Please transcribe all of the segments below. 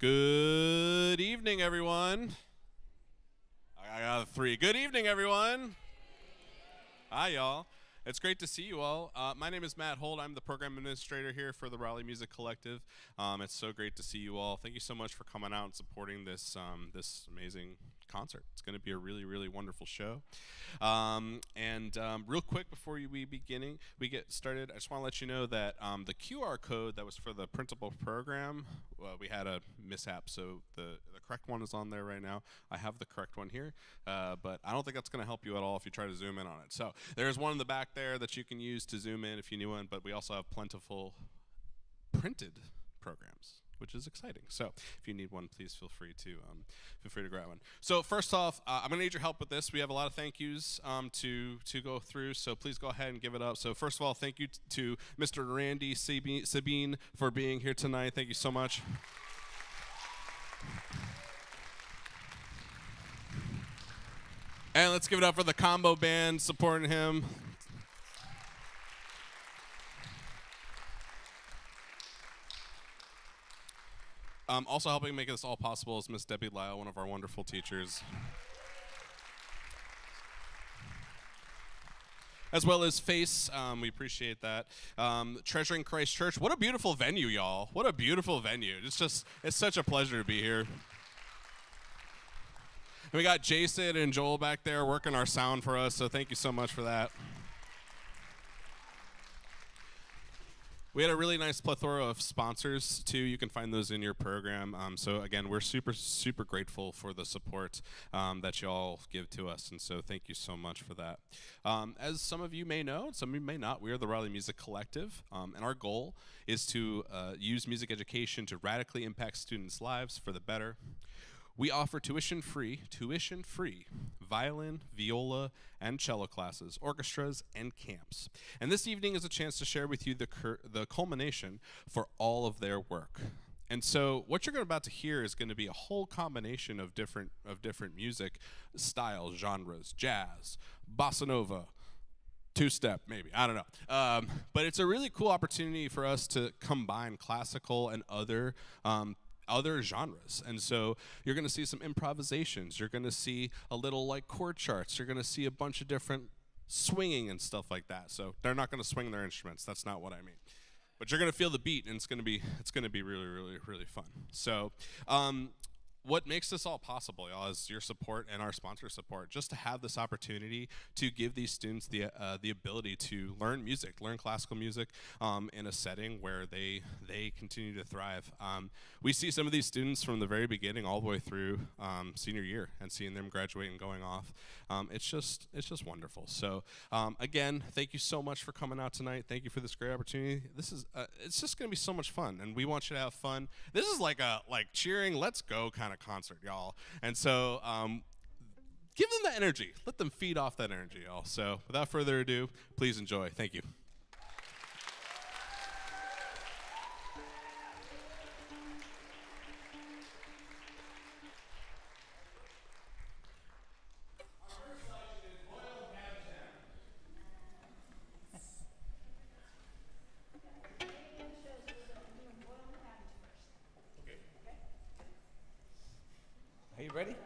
Good evening, everyone. I got three. Good evening, everyone. Hi, y'all. It's great to see you all. My name is Matt Holt. I'm the program administrator here for the Raleigh Music Collective. It's so great to see you all. Thank you so much for coming out and supporting this this amazing concert. It's going to be a really, really wonderful show. Real quick before we get started, I just want to let you know that the QR code that was for the printable program, we had a mishap, so the correct one is on there right now. I have the correct one here, but I don't think that's going to help you at all if you try to zoom in on it. So there's one in the back there that you can use to zoom in if you need one, but we also have plentiful printed programs, which is exciting. So if you need one, please feel free to grab one. So first off, I'm going to need your help with this. We have a lot of thank yous to go through, so please go ahead and give it up. So first of all, thank you to Mr. Randy Sabien for being here tonight. Thank you so much. And let's give it up for the combo band supporting him. Also helping make this all possible is Miss Debbie Lyle, one of our wonderful teachers. As well as Face, we appreciate that. Treasuring Christ Church, what a beautiful venue, y'all. What a beautiful venue. It's such a pleasure to be here. And we got Jason and Joel back there working our sound for us, so thank you so much for that. We had a really nice plethora of sponsors, too. You can find those in your program. So, again, we're super, super grateful for the support that you all give to us, and so thank you so much for that. As some of you may know, some of you may not, we are the Raleigh Music Collective, and our goal is to use music education to radically impact students' lives for the better. We offer tuition-free violin, viola, and cello classes, orchestras, and camps. And this evening is a chance to share with you the culmination for all of their work. And so what you're about to hear is going to be a whole combination of different music styles, genres, jazz, bossa nova, two-step, maybe. I don't know. But it's a really cool opportunity for us to combine classical and other genres. And so you're going to see some improvisations. You're going to see a little like chord charts. You're going to see a bunch of different swinging and stuff like that. So they're not going to swing their instruments. That's not what I mean. But you're going to feel the beat, and it's going to be really, really, really fun. So what makes this all possible, y'all, is your support and our sponsor support, just to have this opportunity to give these students the ability to learn music, learn classical music in a setting where they continue to thrive. We see some of these students from the very beginning all the way through senior year, and seeing them graduate and going off. It's just wonderful. So again, thank you so much for coming out tonight. Thank you for this great opportunity. This is it's just going to be so much fun, and we want you to have fun. This is like a cheering, let's go kind of concert, y'all. And so give them that energy. Let them feed off that energy, y'all. So without further ado, please enjoy. Thank you. Are you ready?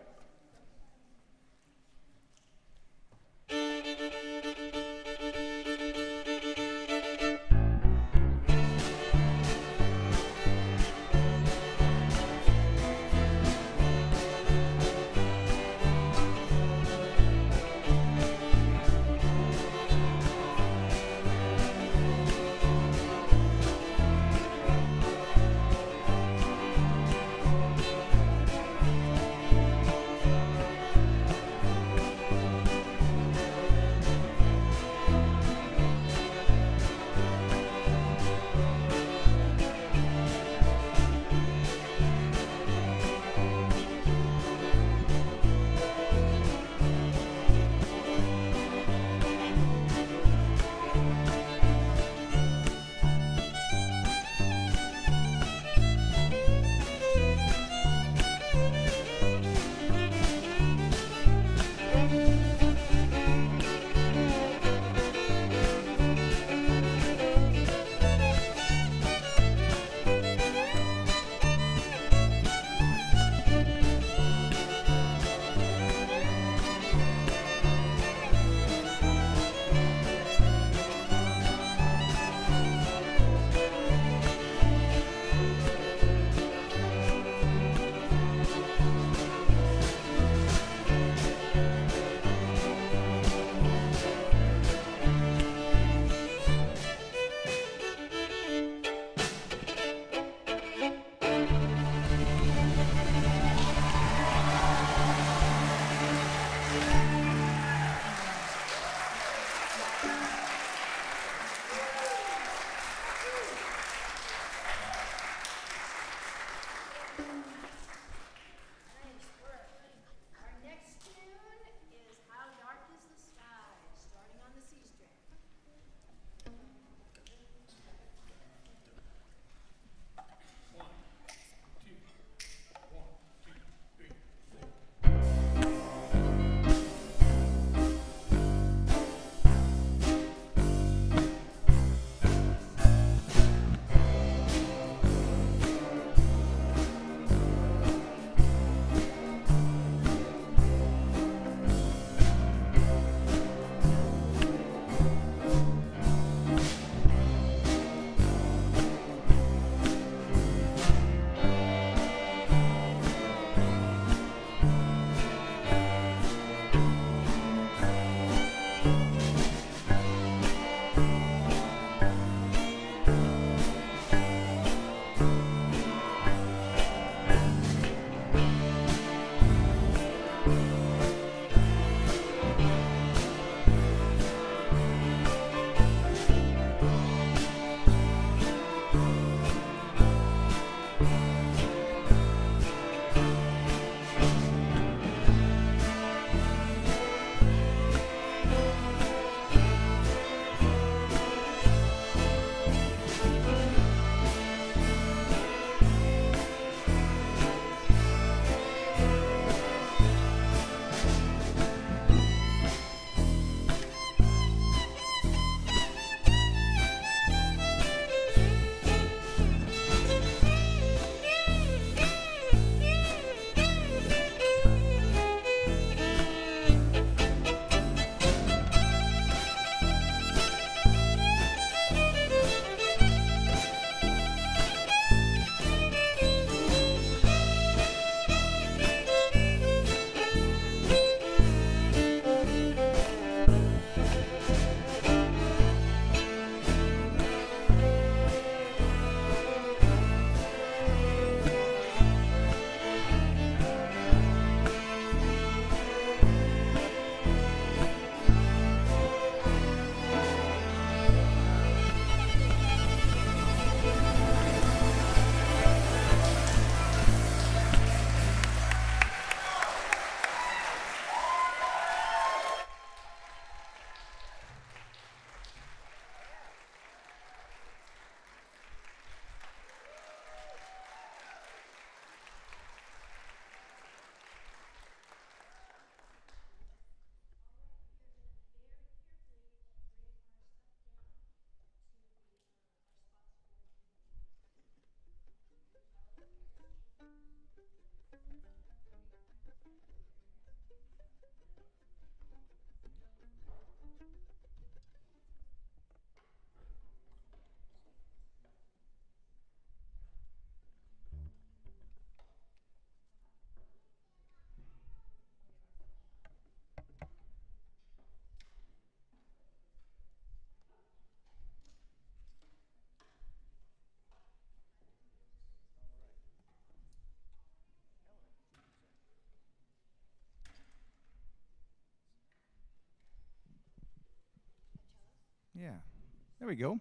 There we go.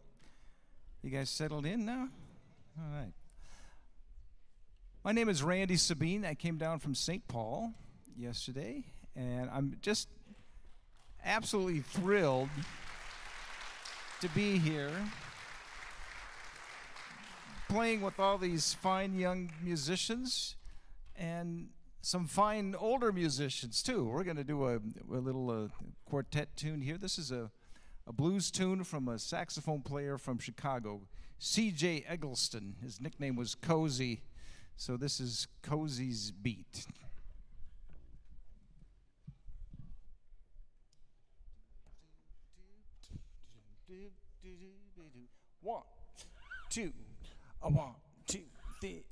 You guys settled in now? All right. My name is Randy Sabien. I came down from St. Paul yesterday, and I'm just absolutely thrilled to be here playing with all these fine young musicians and some fine older musicians too. We're going to do a little quartet tune here. This is a blues tune from a saxophone player from Chicago, C.J. Eggleston. His nickname was Cozy, so this is Cozy's Beat. One, two, one, two, three,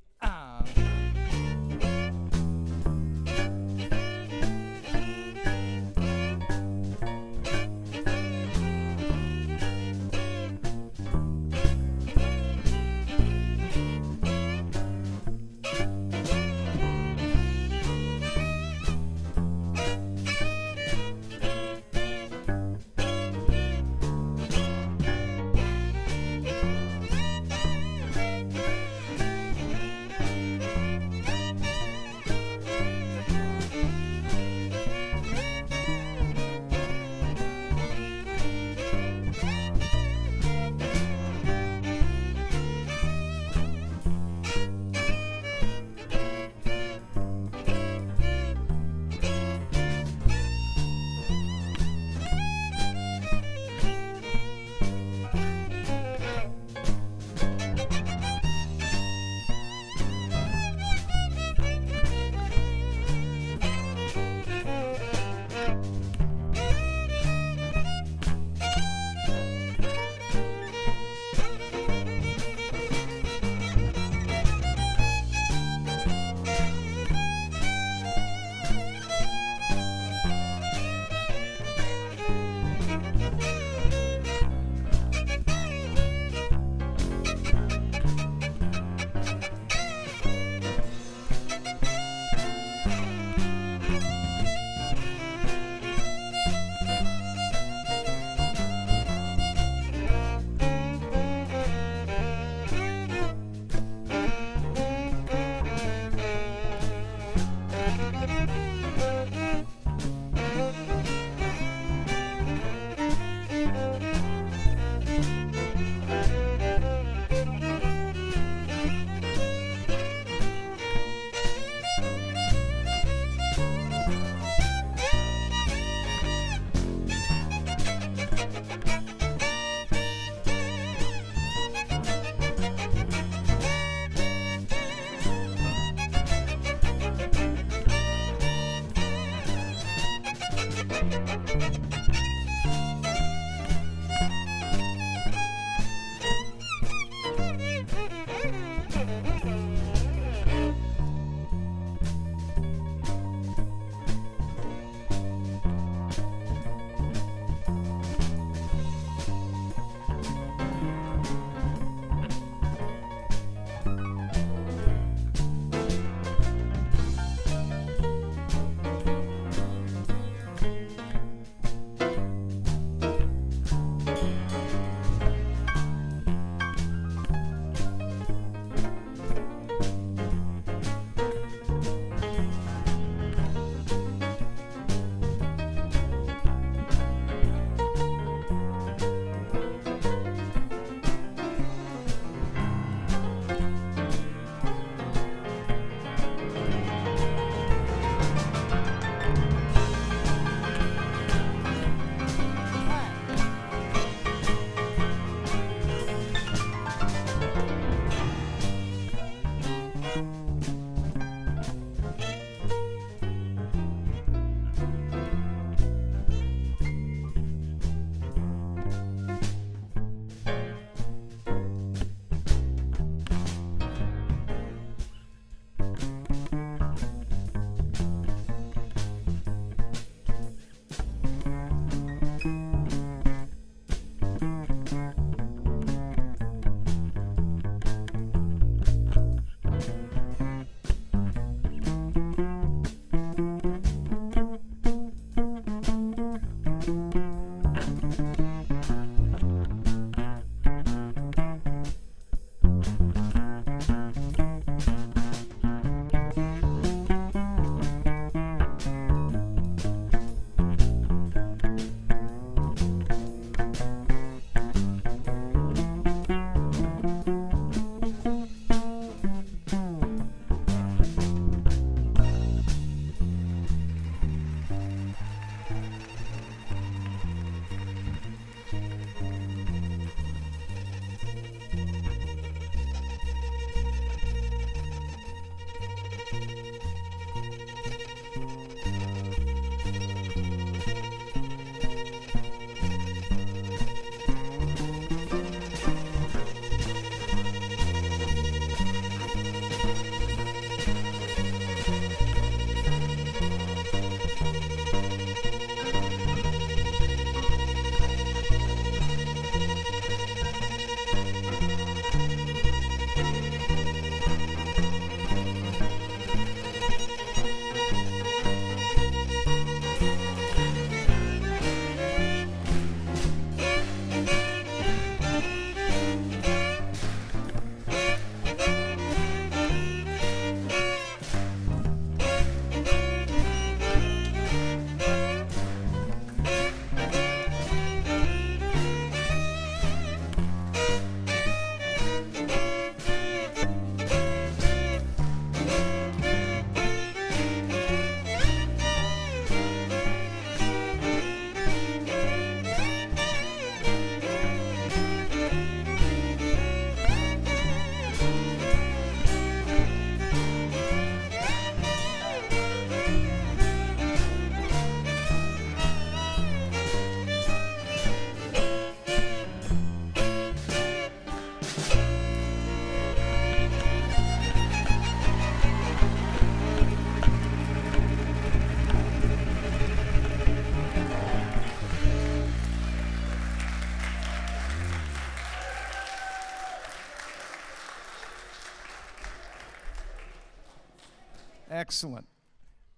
Excellent.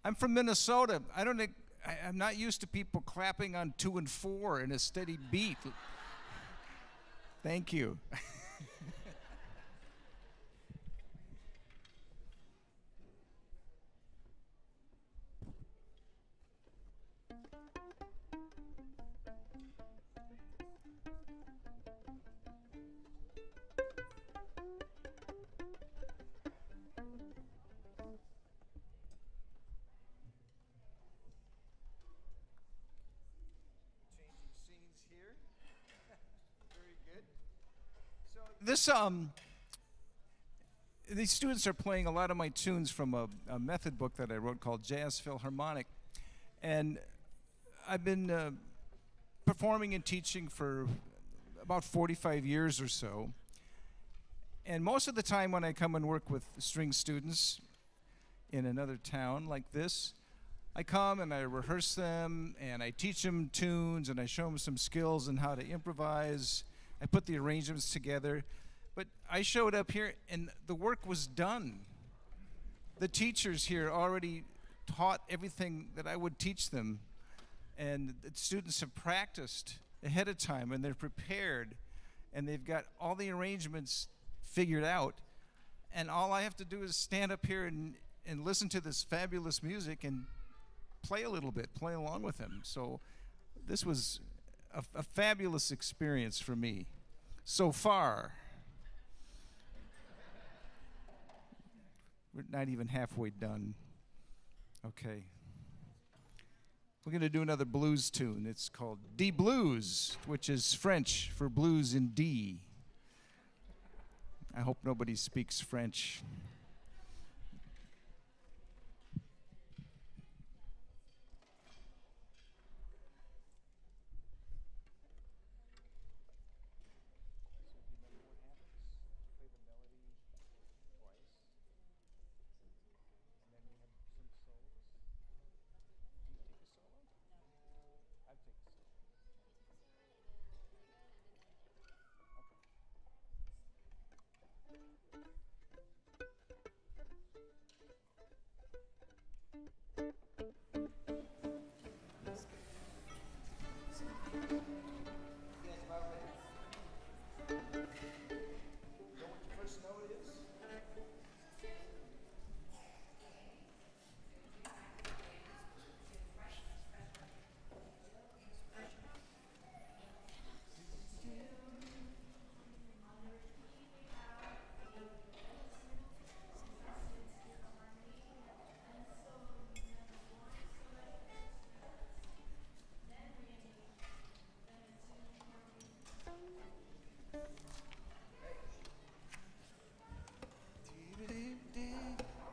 I'm from Minnesota. I'm not used to people clapping on 2 and 4 in a steady beat. Thank you. This these students are playing a lot of my tunes from a method book that I wrote called Jazz Philharmonic, and I've been performing and teaching for about 45 years or so. And most of the time when I come and work with string students in another town like this, I come and I rehearse them and I teach them tunes and I show them some skills and how to improvise. I put the arrangements together, but I showed up here and the work was done. The teachers here already taught everything that I would teach them, and the students have practiced ahead of time and they're prepared and they've got all the arrangements figured out, and all I have to do is stand up here and listen to this fabulous music and play a little bit, play along with them. So this was a fabulous experience for me so far. We're not even halfway done. Okay. We're going to do another blues tune. It's called DeBlues, which is French for blues in D. I hope nobody speaks French.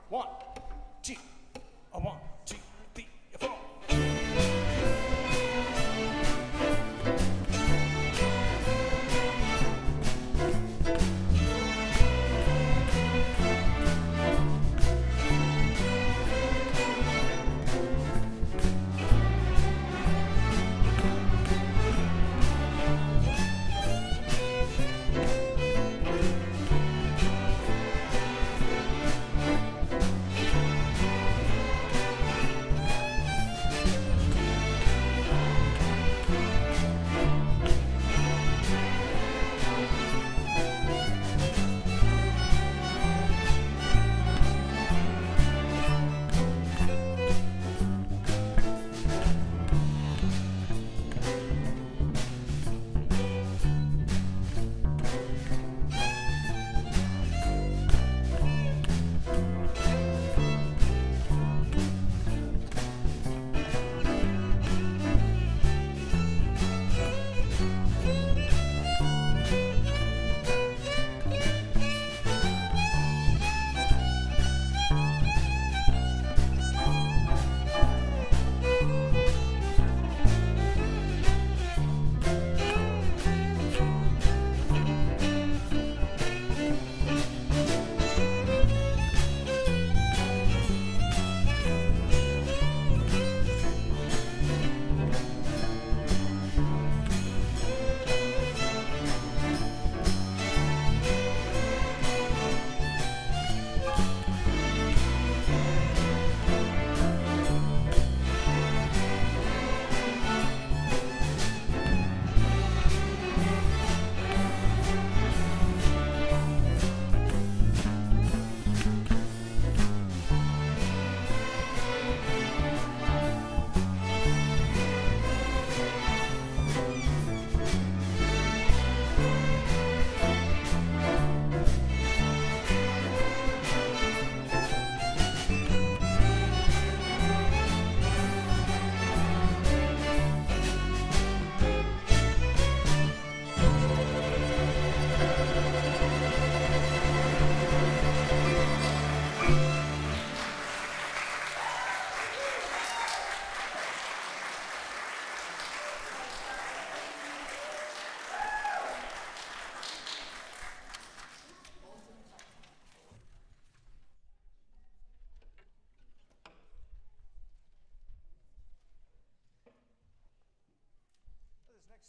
One, two, one, two, three, four.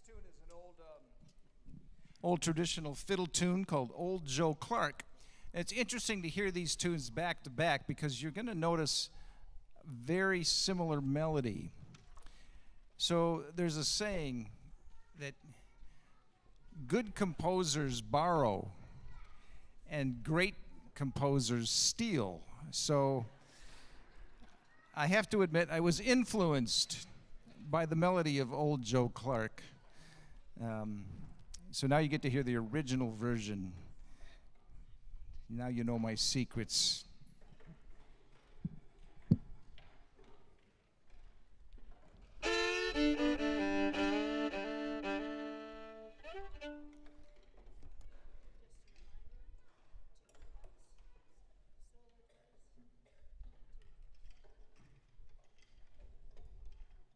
next tune is an old traditional fiddle tune called Old Joe Clark. And it's interesting to hear these tunes back to back because you're going to notice very similar melody. So there's a saying that good composers borrow and great composers steal. So I have to admit I was influenced by the melody of Old Joe Clark. So now you get to hear the original version. Now you know my secrets.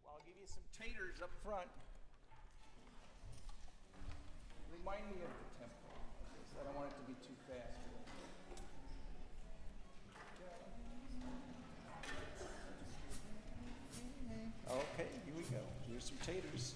Well, I'll give you some taters up front. Remind me of the tempo, because I don't want it to be too fast. Okay, here we go. Here's some taters.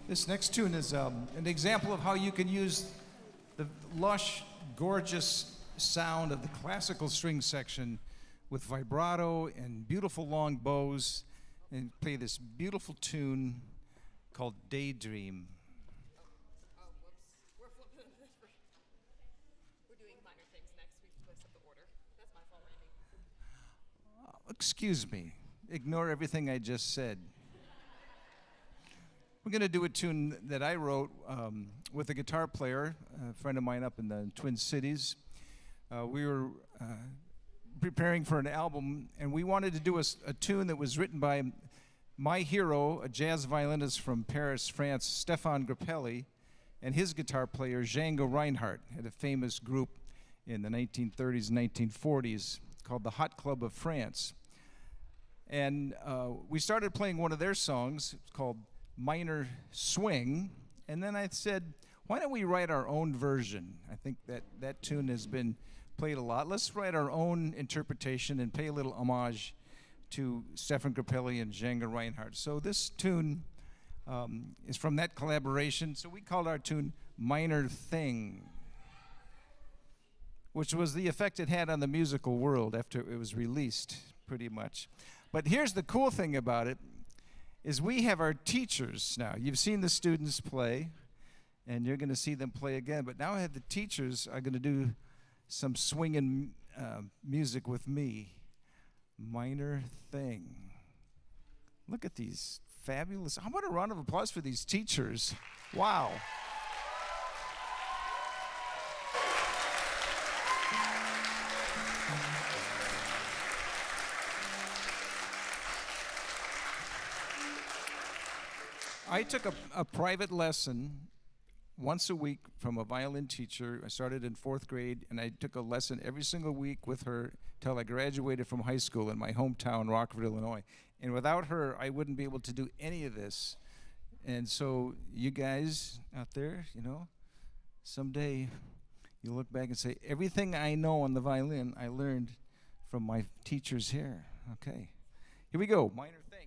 This next tune is an example of how you can use the lush, gorgeous sound of the classical string section with vibrato and beautiful long bows and play this beautiful tune called Daydream. Oh, whoops. We're flipping this. We're doing minor things next. We messed up the order. That's my fault, Randy. Excuse me. Ignore everything I just said. We're going to do a tune that I wrote with a guitar player, a friend of mine up in the Twin Cities. We were preparing for an album, and we wanted to do a tune that was written by my hero, a jazz violinist from Paris, France, Stéphane Grappelli, and his guitar player, Django Reinhardt, had a famous group in the 1930s and 1940s called the Hot Club of France. And we started playing one of their songs called Minor Swing, and then I said, why don't we write our own version? I think that tune has been played a lot. Let's write our own interpretation and pay a little homage to Stéphane Grappelli and Django Reinhardt. So this tune is from that collaboration. So we called our tune Minor Thing, which was the effect it had on the musical world after it was released, pretty much. But here's the cool thing about it, is we have our teachers now. You've seen the students play, and you're going to see them play again. But now I have the teachers are going to do some swinging music with me. Minor Thing. Look at these fabulous. I want a round of applause for these teachers. Wow. I took a private lesson once a week from a violin teacher. I started in 4th grade, and I took a lesson every single week with her till I graduated from high school in my hometown, Rockford, Illinois. And without her, I wouldn't be able to do any of this. And so you guys out there, you know, someday you'll look back and say, everything I know on the violin, I learned from my teachers here. Okay, here we go, Minor Thing.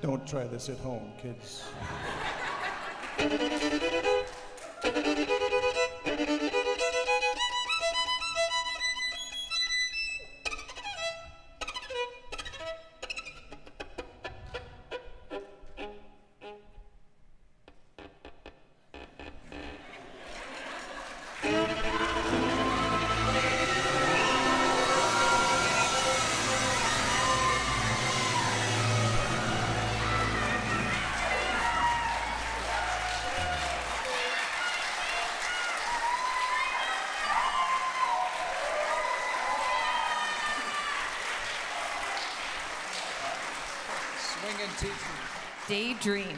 Don't try this at home, kids. Swinging teacher. Daydream.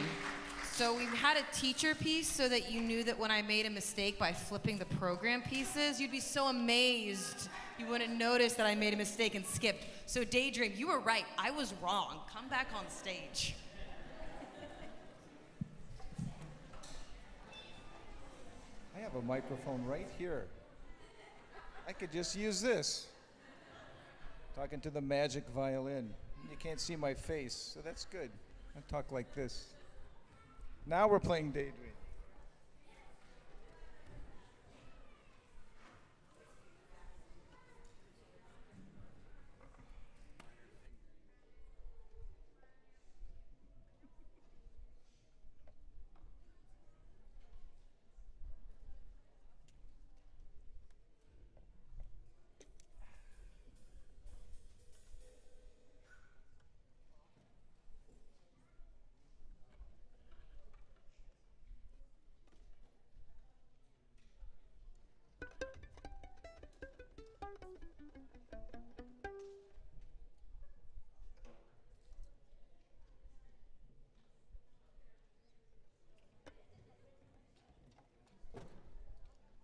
So we had a teacher piece so that you knew that when I made a mistake by flipping the program pieces, you'd be so amazed you wouldn't notice that I made a mistake and skipped. So Daydream, you were right. I was wrong. Come back on stage. I have a microphone right here. I could just use this. Talking to the magic violin. You can't see my face, so that's good. I talk like this. Now we're playing Daydream.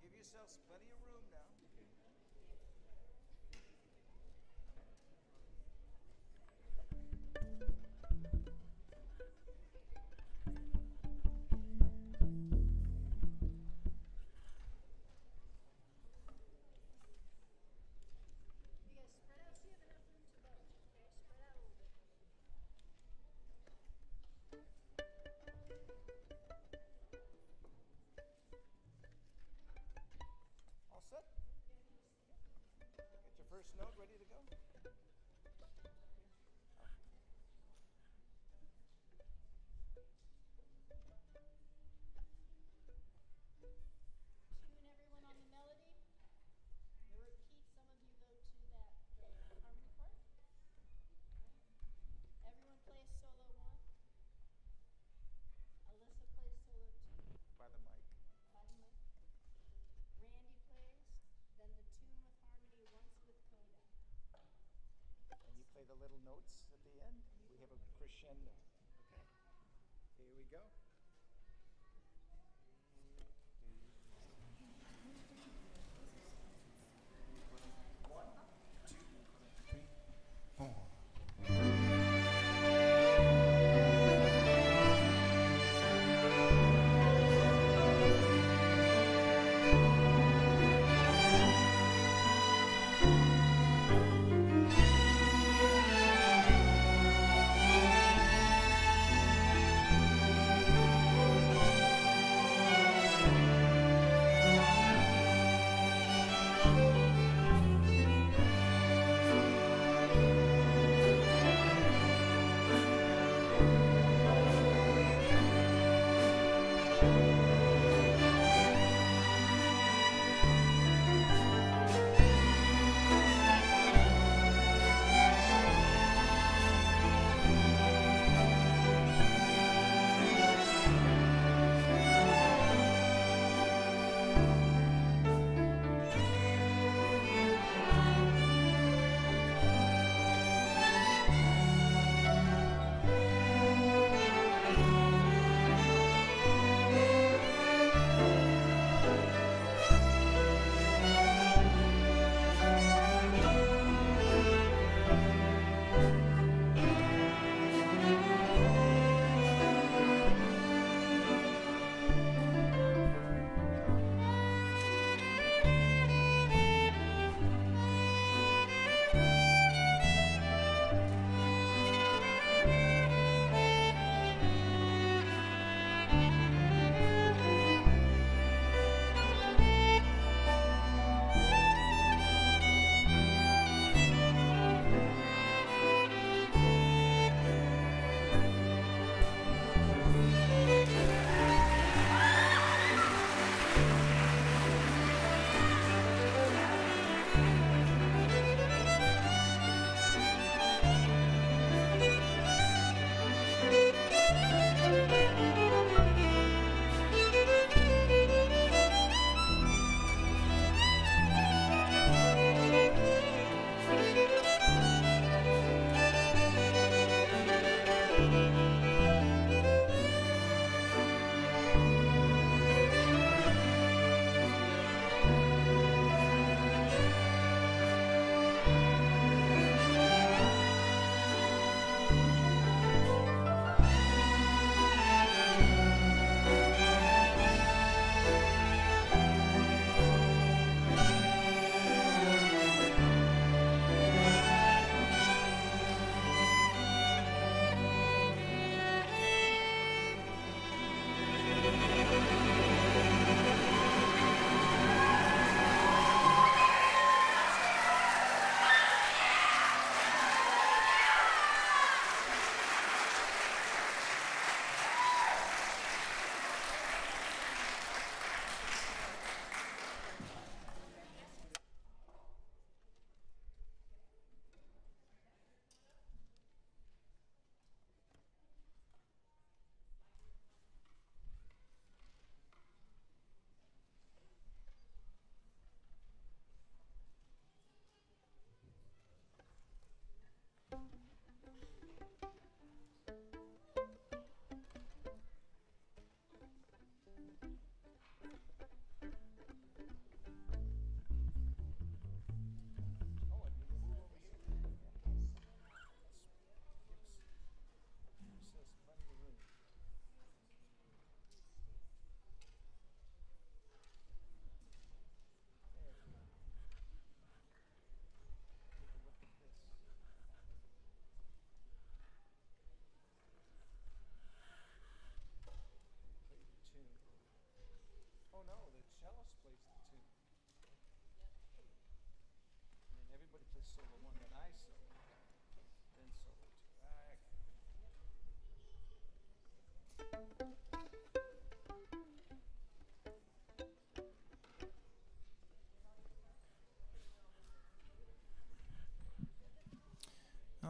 Give yourselves plenty of room now. All set? Get your first note ready to go? Tune everyone on the melody. The repeat, some of you go to that harmony part. Everyone plays solo 1. Alyssa plays solo 2 By the mic. by the mic. Randy plays, then the tune with harmony once with coda. And you play the little notes at the end? We have a crescendo. Okay. Here we go. One, two, three, four.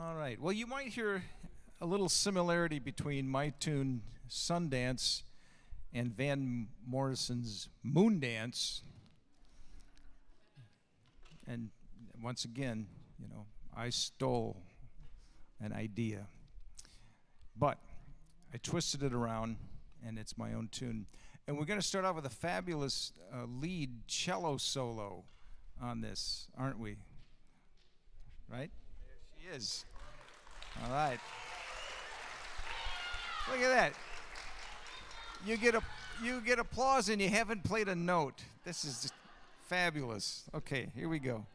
All right. Well, you might hear a little similarity between my tune Sundance and Van Morrison's Moondance. And once again, you know, I stole an idea. But I twisted it around, and it's my own tune. And we're going to start off with a fabulous lead cello solo on this, aren't we? Right? There she is. All right. Look at that. You get applause and you haven't played a note. This is just fabulous. Okay, here we go.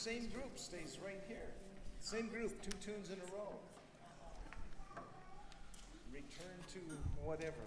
same group stays right here. Same group, 2 tunes in a row. Return to whatever.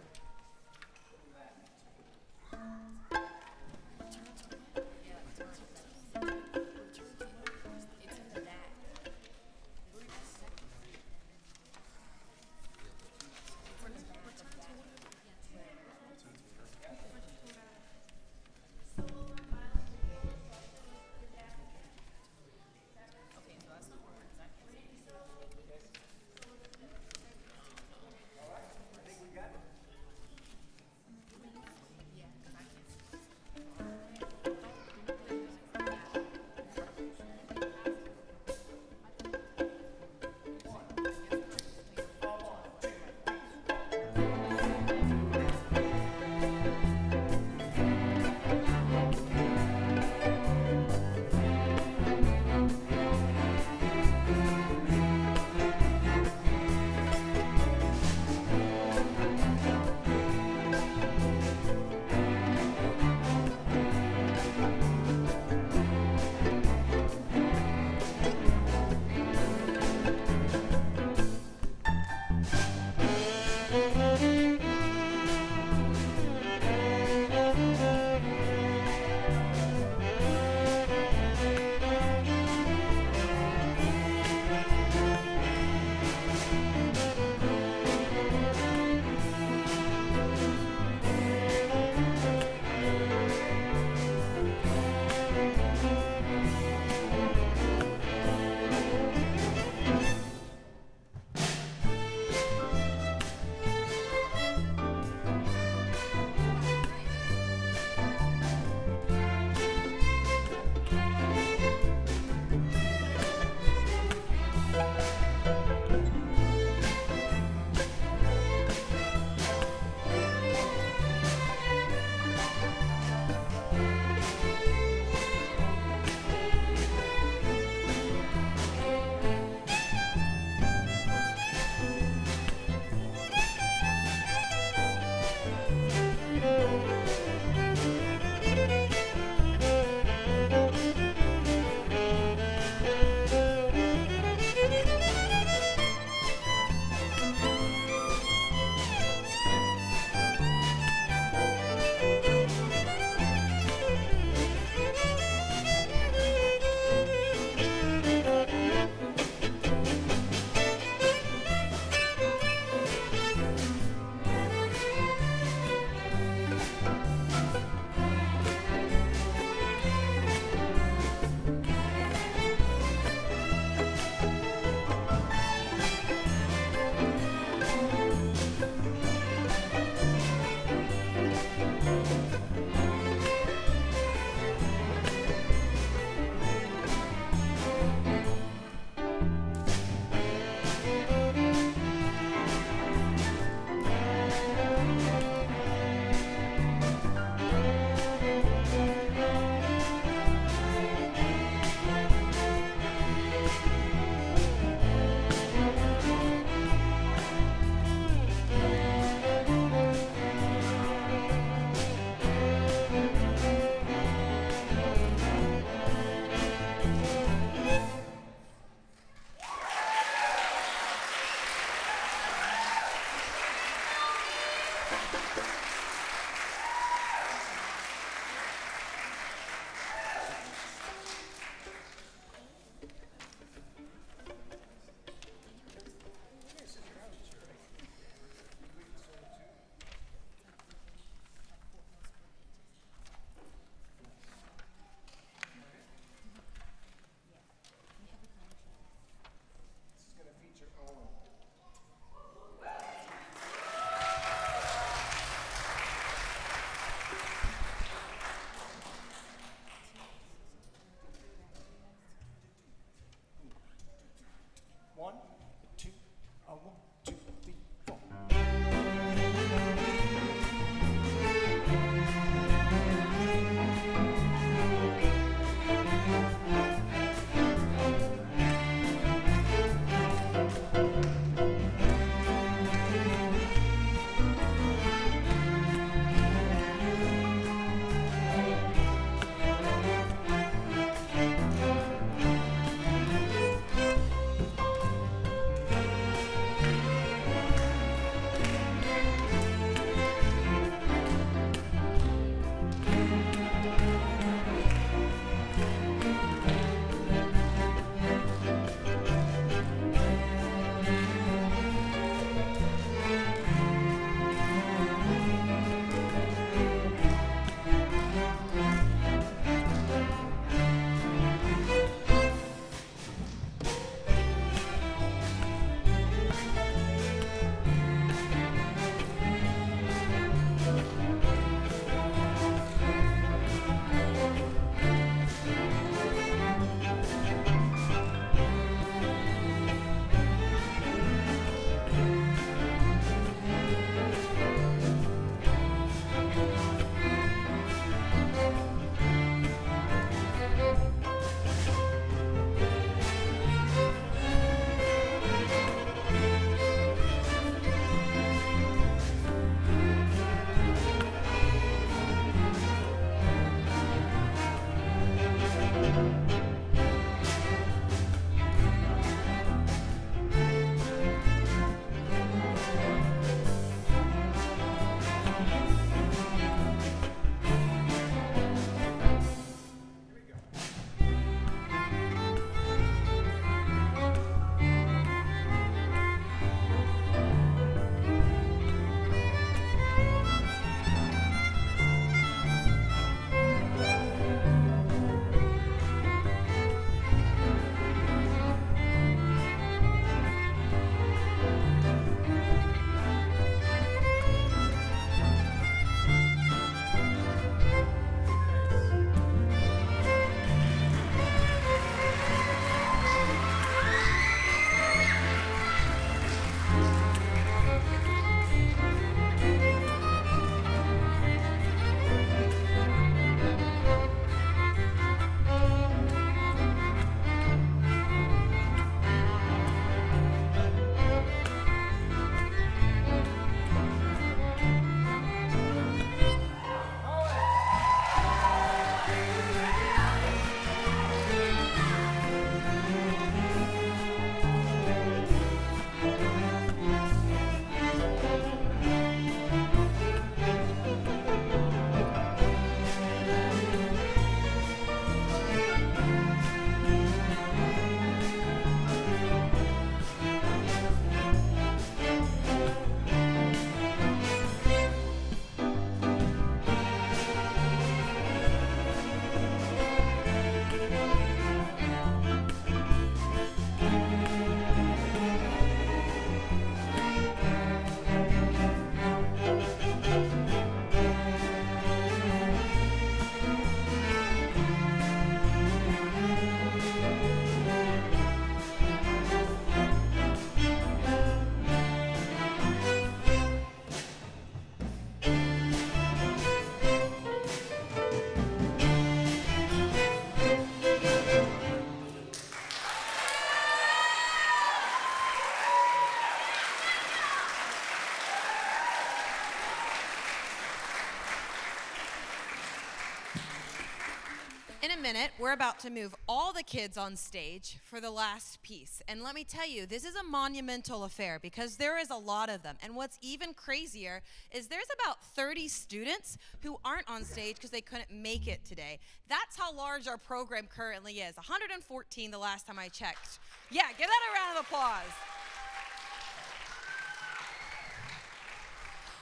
In a minute, we're about to move all the kids on stage for the last piece. And let me tell you, this is a monumental affair because there is a lot of them. And what's even crazier is there's about 30 students who aren't on stage because they couldn't make it today. That's how large our program currently is. 114 the last time I checked. Yeah, give that a round of applause.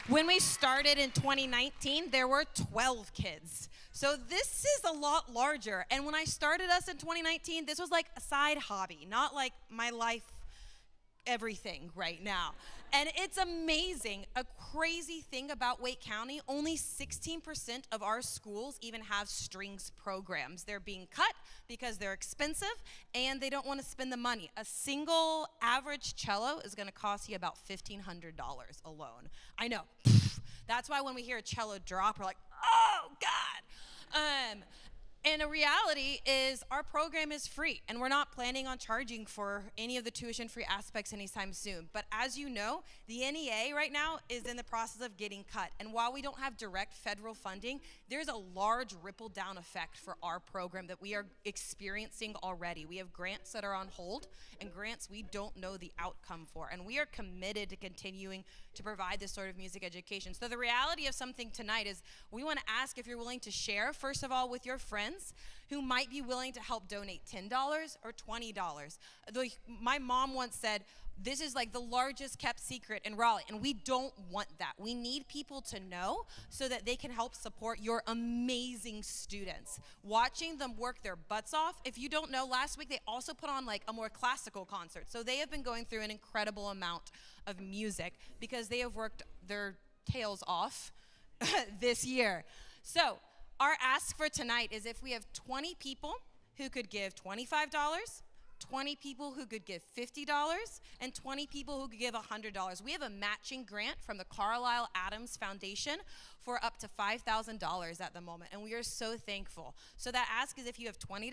When we started in 2019, there were 12 kids. So this is a lot larger. And when I started us in 2019, this was like a side hobby, not like my life, everything right now. And it's amazing. A crazy thing about Wake County, only 16% of our schools even have strings programs. They're being cut because they're expensive and they don't want to spend the money. A single average cello is going to cost you about $1,500 alone. I know. That's why when we hear a cello drop, we're like, oh, God. And the reality is our program is free, and we're not planning on charging for any of the tuition-free aspects anytime soon. But as you know, the NEA right now is in the process of getting cut. And while we don't have direct federal funding, there's a large ripple-down effect for our program that we are experiencing already. We have grants that are on hold and grants we don't know the outcome for. And we are committed to continuing to provide this sort of music education. So the reality of something tonight is we want to ask if you're willing to share, first of all, with your friends who might be willing to help donate $10 or $20. My mom once said, this is like the largest kept secret in Raleigh, and we don't want that. We need people to know so that they can help support your amazing students. Watching them work their butts off. If you don't know, last week they also put on like a more classical concert. So they have been going through an incredible amount of music because they have worked their tails off this year. So our ask for tonight is if we have 20 people who could give $25, 20 people who could give $50, and 20 people who could give $100. We have a matching grant from the Carlisle Adams Foundation for up to $5,000 at the moment, and we are so thankful. So that ask is if you have $20,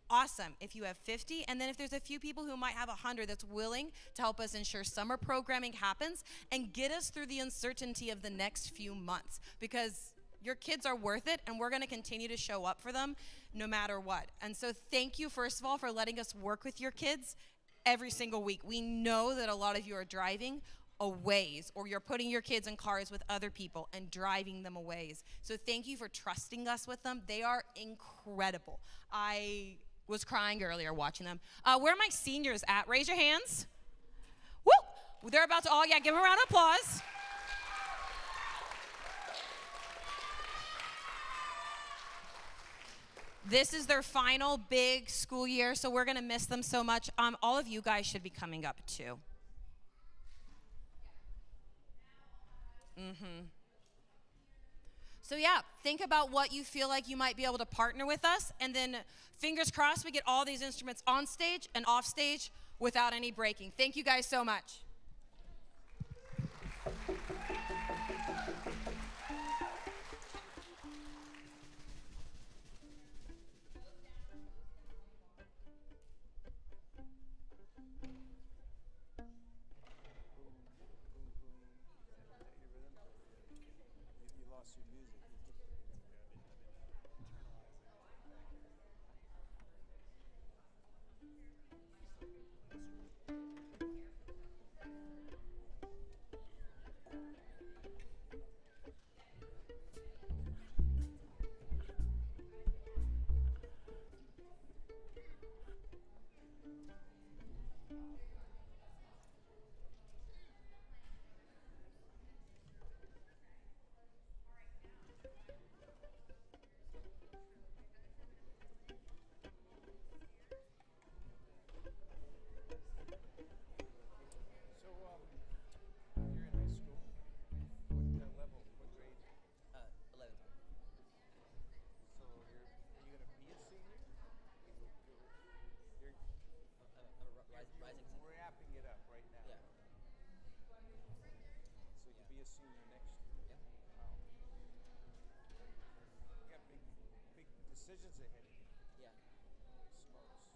awesome. If you have 50, and then if there's a few people who might have 100 that's willing to help us ensure summer programming happens and get us through the uncertainty of the next few months, because your kids are worth it, and we're going to continue to show up for them no matter what. And so thank you, first of all, for letting us work with your kids every single week. We know that a lot of you are driving a ways, or you're putting your kids in cars with other people and driving them a ways. So thank you for trusting us with them. They are incredible. I was crying earlier watching them. Where are my seniors at? Raise your hands. Woo! They're about to all, give them a round of applause. This is their final big school year, so we're going to miss them so much. All of you guys should be coming up too. So yeah, think about what you feel like you might be able to partner with us, and then fingers crossed we get all these instruments on stage and off stage without any breaking. Thank you guys so much. Decisions ahead. Yeah. Holy smokes.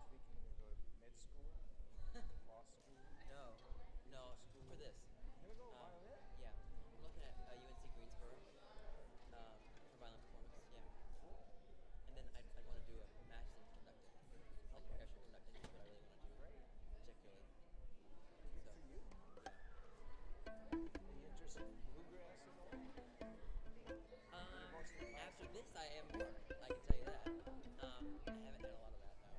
Thinking to go to med school, law school. No, for this. You're gonna go violin? Yeah, we're looking at UNC Greensboro for violin Any interest in bluegrass at all? After this, I am more. I can tell you that. I haven't done a lot of that though.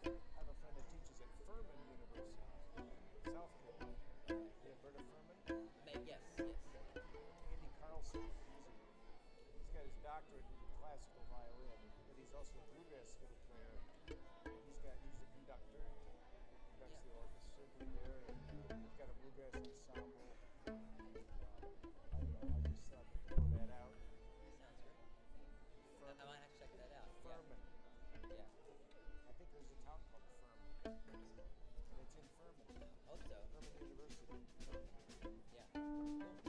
I have a friend that teaches at Furman University, South Carolina. You have heard of Furman? Yes, yes. Andy Carlson. He's got his doctorate in classical violin, but he's also a bluegrass fiddle player. He's a conductor. Conducts the orchestra there, and he's got a bluegrass ensemble. I don't know. I just thought to throw that out. Sounds great. I might have to check that out. Furman. Yeah. I think there's a town called Furman, and it's in Furman. Hope so. Furman University. Yeah. Cool.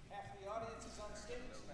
Half the audience is on stage now.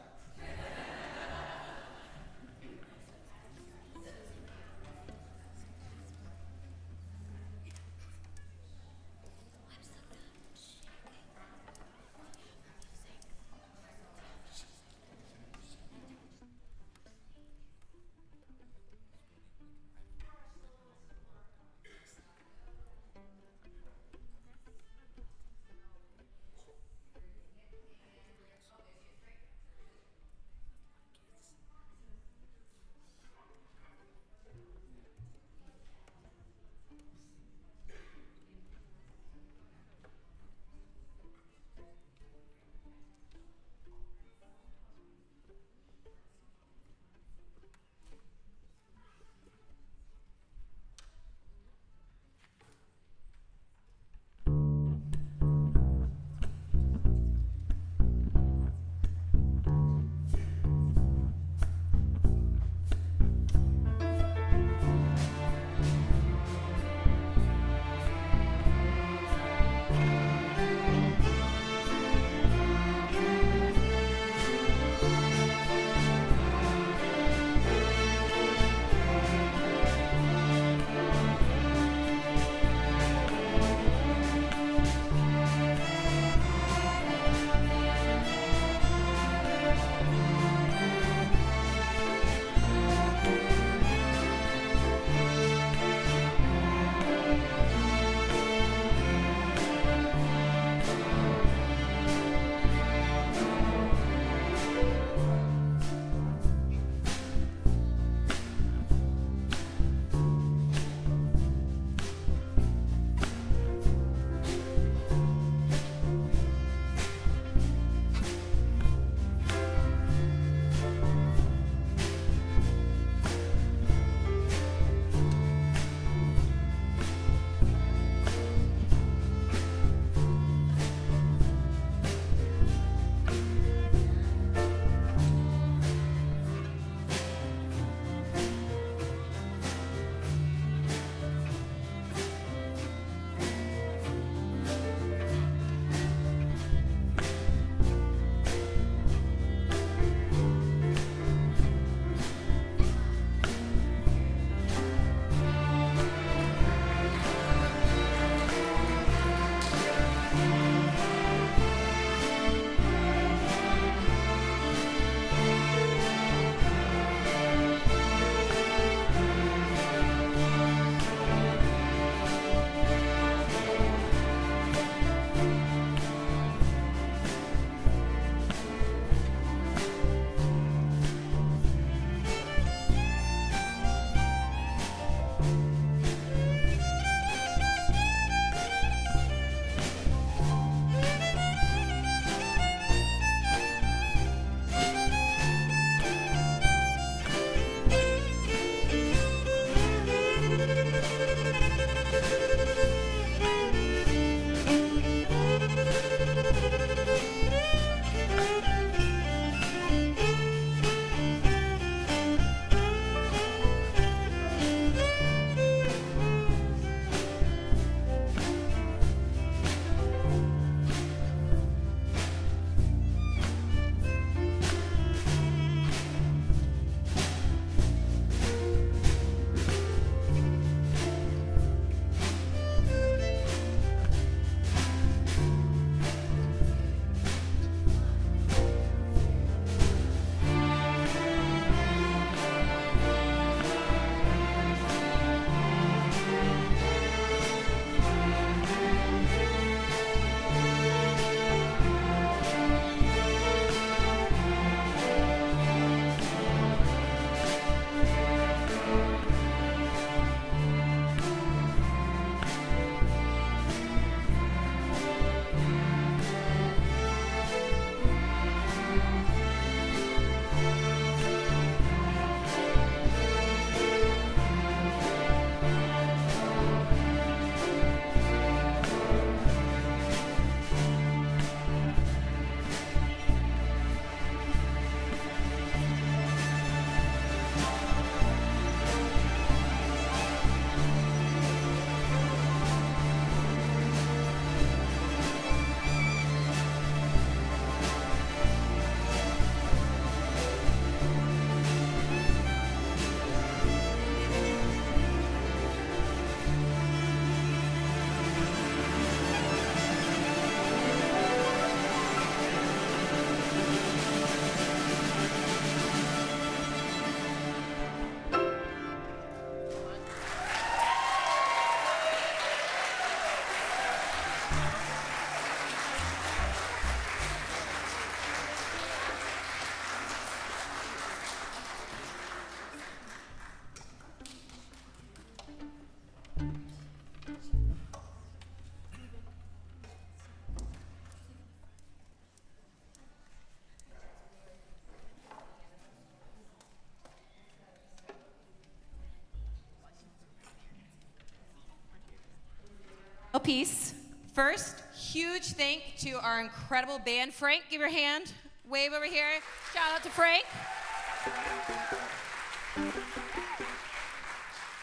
piece. First, huge thank to our incredible band. Frank, give your hand. Wave over here. Shout out to Frank.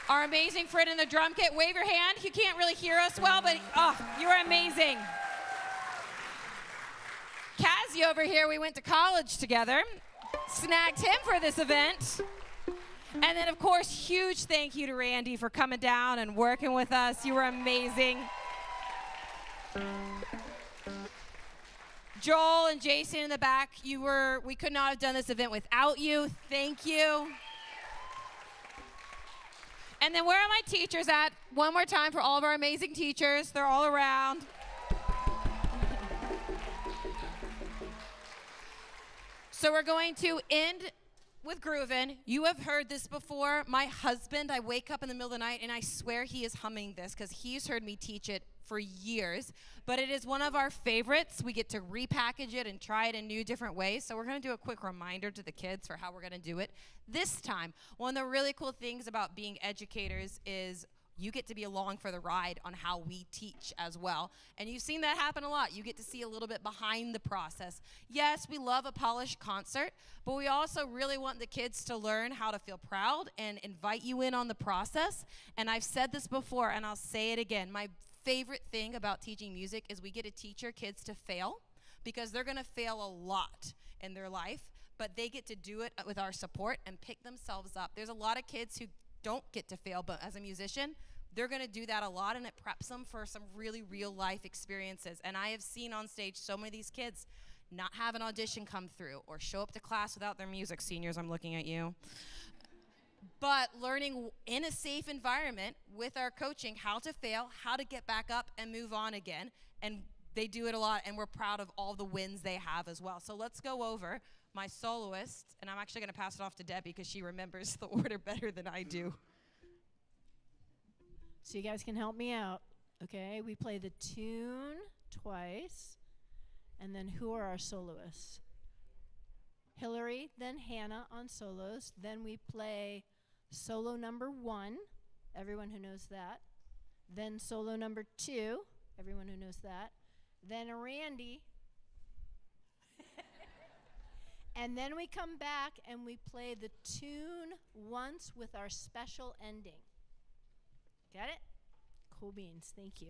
Our amazing friend in the drum kit. Wave your hand. You can't really hear us well, but you're amazing. Cassie over here, we went to college together. Snagged him for this event. And then, of course, huge thank you to Randy for coming down and working with us. You were amazing. Joel and Jason in the back, we could not have done this event without you. Thank you. And then where are my teachers at? One more time for all of our amazing teachers. They're all around. So we're going to end with Groovin. You have heard this before. My husband, I wake up in the middle of the night and I swear he is humming this because he's heard me teach it for years. But it is one of our favorites. We get to repackage it and try it in new different ways. So we're going to do a quick reminder to the kids for how we're going to do it this time. One of the really cool things about being educators is you get to be along for the ride on how we teach as well. And you've seen that happen a lot. You get to see a little bit behind the process. Yes, we love a polished concert, but we also really want the kids to learn how to feel proud and invite you in on the process. And I've said this before, and I'll say it again. My favorite thing about teaching music is we get to teach our kids to fail, because they're going to fail a lot in their life, but they get to do it with our support and pick themselves up. There's a lot of kids who don't get to fail, but as a musician, they're going to do that a lot, and it preps them for some really real life experiences. And I have seen on stage so many of these kids not have an audition come through or show up to class without their music. Seniors, I'm looking at you. But learning in a safe environment with our coaching how to fail, how to get back up and move on again. And they do it a lot, and we're proud of all the wins they have as well. So let's go over my soloist, and I'm actually going to pass it off to Debbie because she remembers the order better than I do. So you guys can help me out, okay? We play the tune twice, and then who are our soloists? Hillary, then Hannah on solos. Then we play solo number 1, everyone who knows that. Then solo number 2, everyone who knows that. Then Randy. And then we come back and we play the tune once with our special ending. Got it? Cool beans. Thank you.